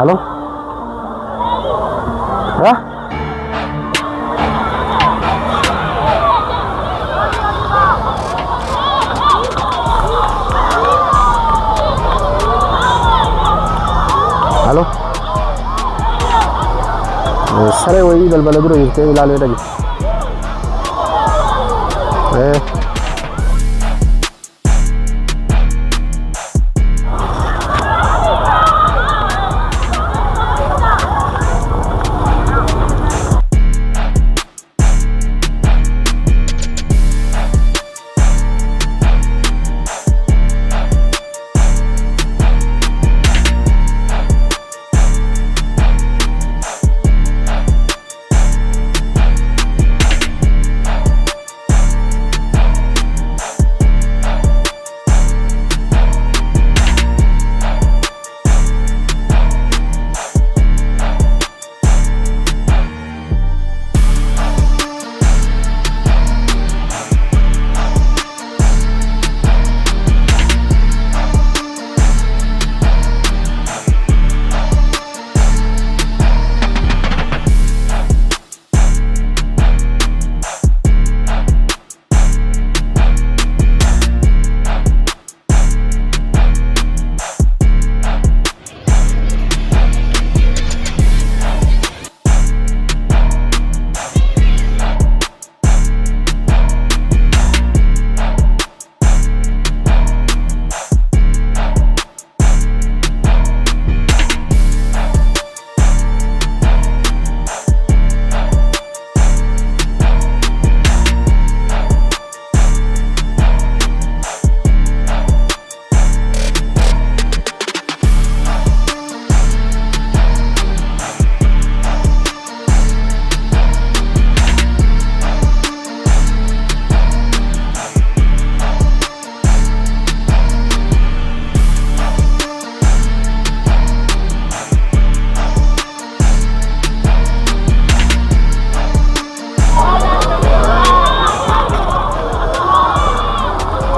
Halo? Hah? Halo? Sare wayii balbala dura jirtee ilaalee dhagi.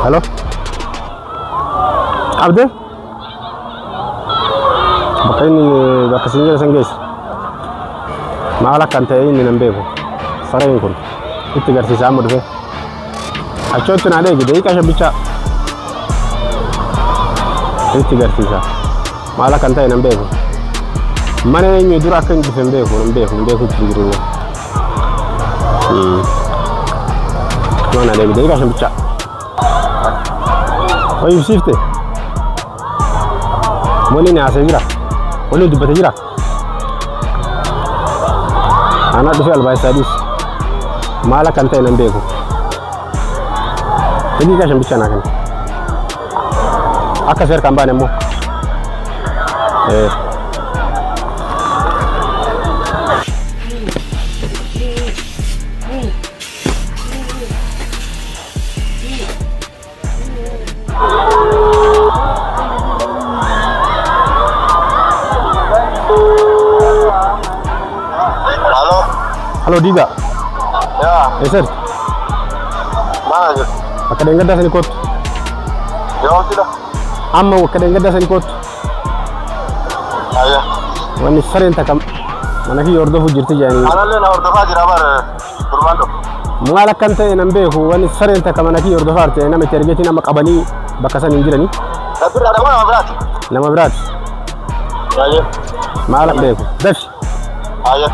Halo? Abde? Bakka inni bakka isin jala san geessu. Maal akkan ta'e inni nan beeku. Sareen kun itti garsiisaa amma dhufe. Achootti naa dheegi daqiiqaa shabbicha. Itti garsiisa. Maal akkan ta'e nan beeku. Mana eenyu dura akka hin dhufe hin beeku itti jiru. Mana dheegi daqiiqaa shabbicha. Oyi sifte. Wali ni ase jira. Wali dubbate jira. Ana dhufe albaay sadis. Maal akkan ta'e nan beeku. Daqiiqaa shabbicha naa kenna. Akka seer kan baane immoo. Halo Diga. Ya. Sir. Mana aja? Akka dengadda sani kottu. Jawab tidak. Amma akka dengadda sani kottu. Aya. Wani sareen takam mana ki hordofu jirti jaani. Analle na hordofaa jira bar Durbaando. Maal akkan ta'e nan beeku wani sareen takam mana ki hordofaa ta'e nama itti argeeti nama qabanii bakka san hin jirani. Tapi ada nama berarti. Nama biraati. Aya. Maal an beeku. Dafi. Aya.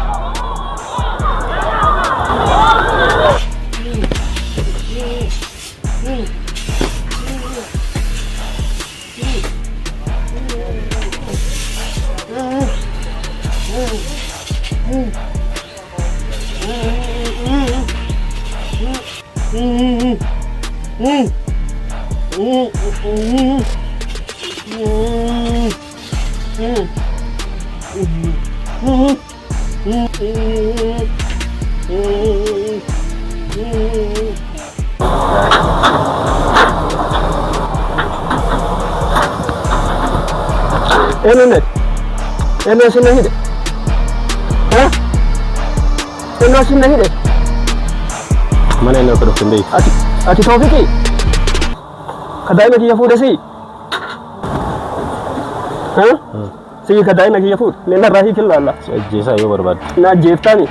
Enunet, enu sini hide, enu sini hide. Mana enu terus sendiri? Ati Taufiki, kadai lagi ya fuda sih, سيك دايما هي فوت لأن الرهيك إلا الله جيسا يو برباد ناجيف تاني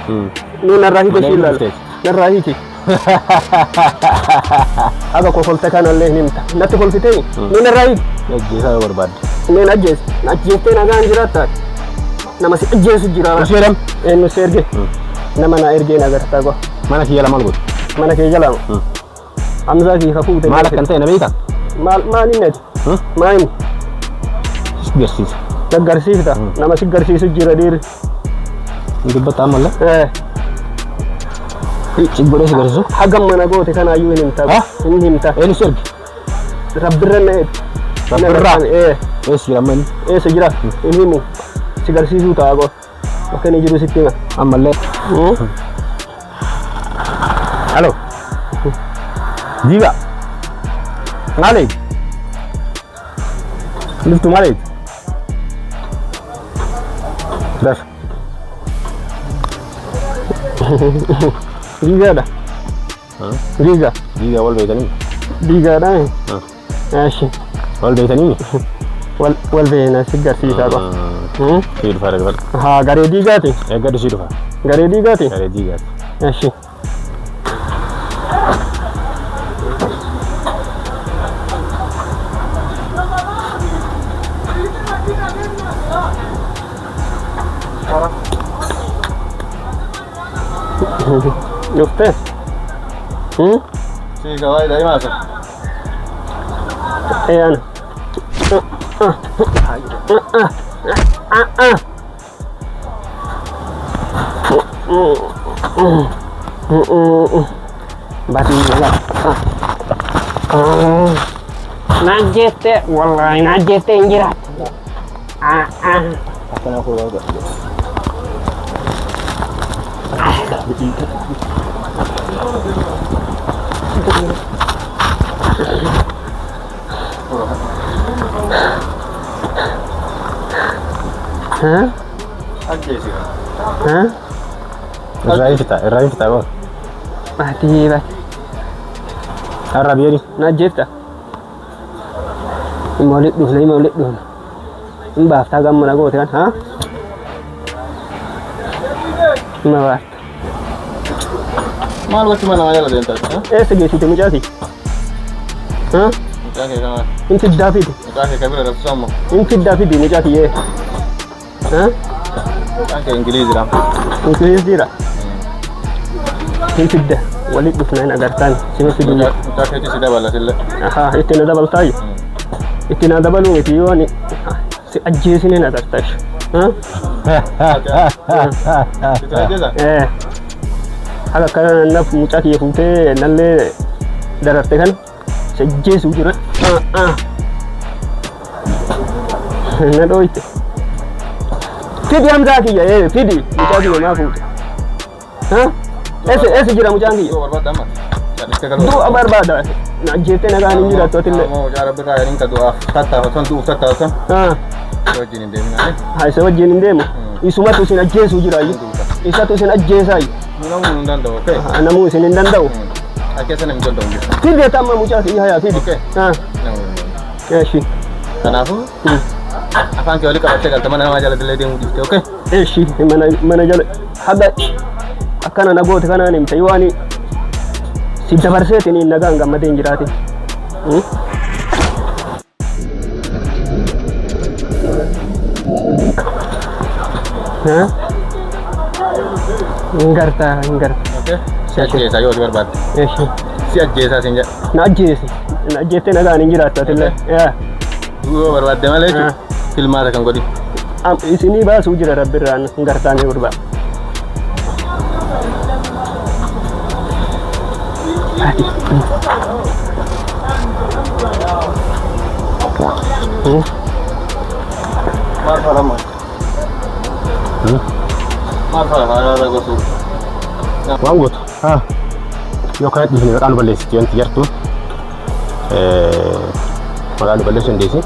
لأن الرهيك Mana إلا ini الله الرهيك هذا كفلت كان اللي نمتا نتقول في تاني لأن الرهيك جيسا يو برباد لأن أجيس تاني أنا جراتا nama si أجيس جرا Siram إنه سيرجي nama na إرجي نقدر تاقو mana kiyala malgut mana كي جلام أمزا كي خفوت malak kan tay nabita ما نينت ما إن gersis تقرسيف تا nama si قرسيس جرا دير itu betul malah Cigure segarsu hagam mana go te kana yu nimta nimta ini serg rabbirna rabbirra siraman segira ini mu sigarsi su ta go makani jiru sittinga amalle halo jiga ngale liftu ngale das Riga dah. Riga. Jiga wal betani. Riga dah. Ashi. Wal betani. Wal bena sigar sita ko. Sir farag bar. Ha gare diga ti. Gare sir fa. Gare diga ti. Gare diga. Ashi. Usted? Sí, caballo, de ahí más. Ana. Bati ya. Najete, wallahi najete injirat. Akan aku bawa. Hah? Aja sih. Hah? Rai kita apa? Bati. Arab ya ni. Najeta. Maulid dulu. Mbak tagam mana go kan? Ha? Mbak. Mal waktu mana aja lah dental. Segi situ mujasi. Hah? Mujaki kan. Inti David. Mujaki kabila dah sama. Inti David mujasi ye. Hah? Kan ke Inggris dah. Inggris dira. Inti dah. Walid dufna agartan. Sima sidu. Mujaki itu sudah balas sila. Aha, itu nada baltai. Itu nada balu itu yoni. Si ajis ini nada tash. Hah? Itu aja dah. Haka kana na mujaki fute nalle darate kan. Sejje sujura. Na doite. Fidi hamza ki ya fidi mujaki ma fute. Ha? Ese jira mujaki. Itu berbat amat. Do abar bada. Na jete na gani jira to tille. Mau cara berkaya ini kedua kata hosan tu kata hosan. Wajin ini mana? Hai se wajin ndemu. Isuma tu sina jesu jira yi. Isa tu sina jesai. Namun undang dah, okay. Namun sini undang. Akhirnya saya nak undang. Fidi tamma mujaki ya fidi. Okay. Ya shi. Kenapa? Afan kau lihat kalau cakap teman nama jalan dia mudi, okay? Shi mana jalan. Hada akana na gote kana ni mtaiwani. Si dabarsete ni naganga maden jirati. Ha? Engarta. Okay. Siapa saya orang berbat. Shi. Siapa jasa senja. Najete na gani jirata tille. Ya. Gua berbat deh malah. Film ada kan godi. Isini ba sujira rabbiran engarta ni urba. Marfa ada gosu. Wangut. Yo kayat di sini kan balis yang tiar tu. Malah balis yang desi.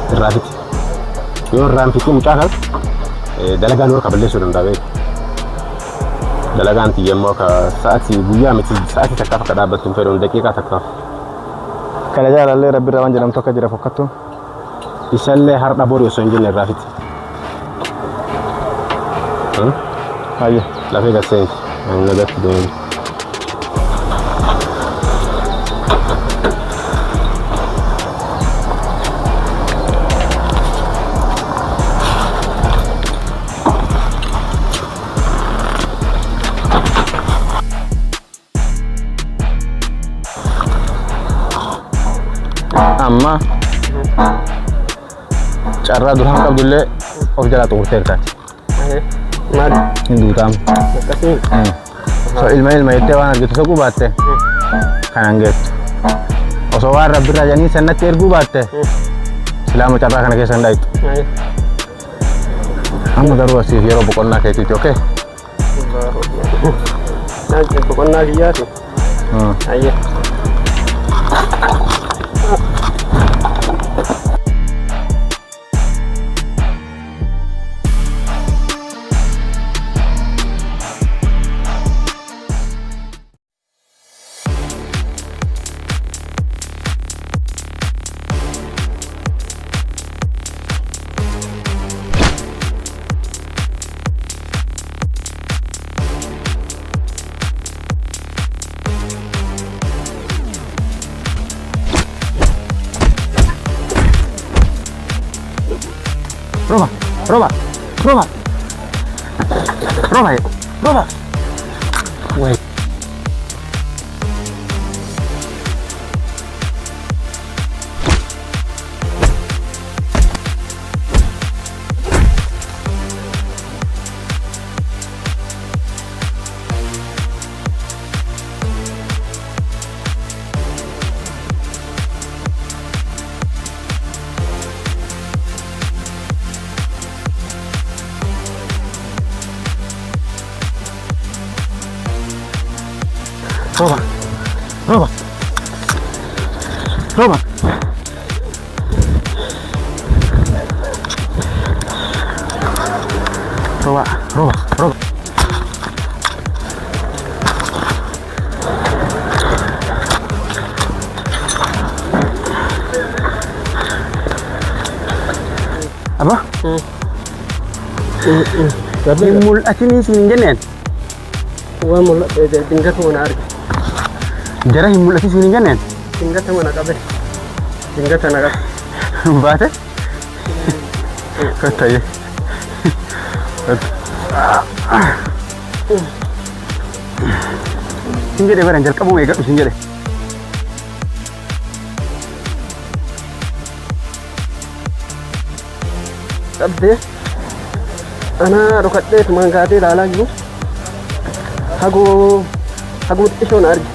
Rafit. Yo rafit itu mucakal. Dalagan work balis sudah dah. Dalagan tiga mau ke saat si buaya mesti saat kita kafir dah bertumpu dalam dekat kafir. Kalau jalan le Rabbi Rawan jalan toka jira fokatu. isallee har'a borii osoo hin jenne irraa fiti. Hayya lafee gadseensi hanga gatti deemu. Amma carraa duraan qabdullee of jalaa xumurteertaati. Maali? Hin duutaam. Akkasii. So ilma jettee waan argitu saquu baatte kanan geettu. Osoo waan rabbirraa jedhanii sannatti erguu baatte islaama carraa kana keessa hin dhayxu. Amma garuu asiif yeroo boqonnaa keetiiti, okee? Boqonnaa kiyyaati. Ayya. Roba. Wait. Roba. Apa? Mul'atini siin jenneen. Waa mul'ate dingatu mana arge. Jara hin mul'ati siin jenneen. Dingata mana qabe. Dingata na qabe. Baate? Kottaye. Siin jedhe baran jalqabuu eegadhu siin jedhe. Qabdee ana dhokadhee tumaan kaatee ilaalaa jiru haguu xiqqishoon arge.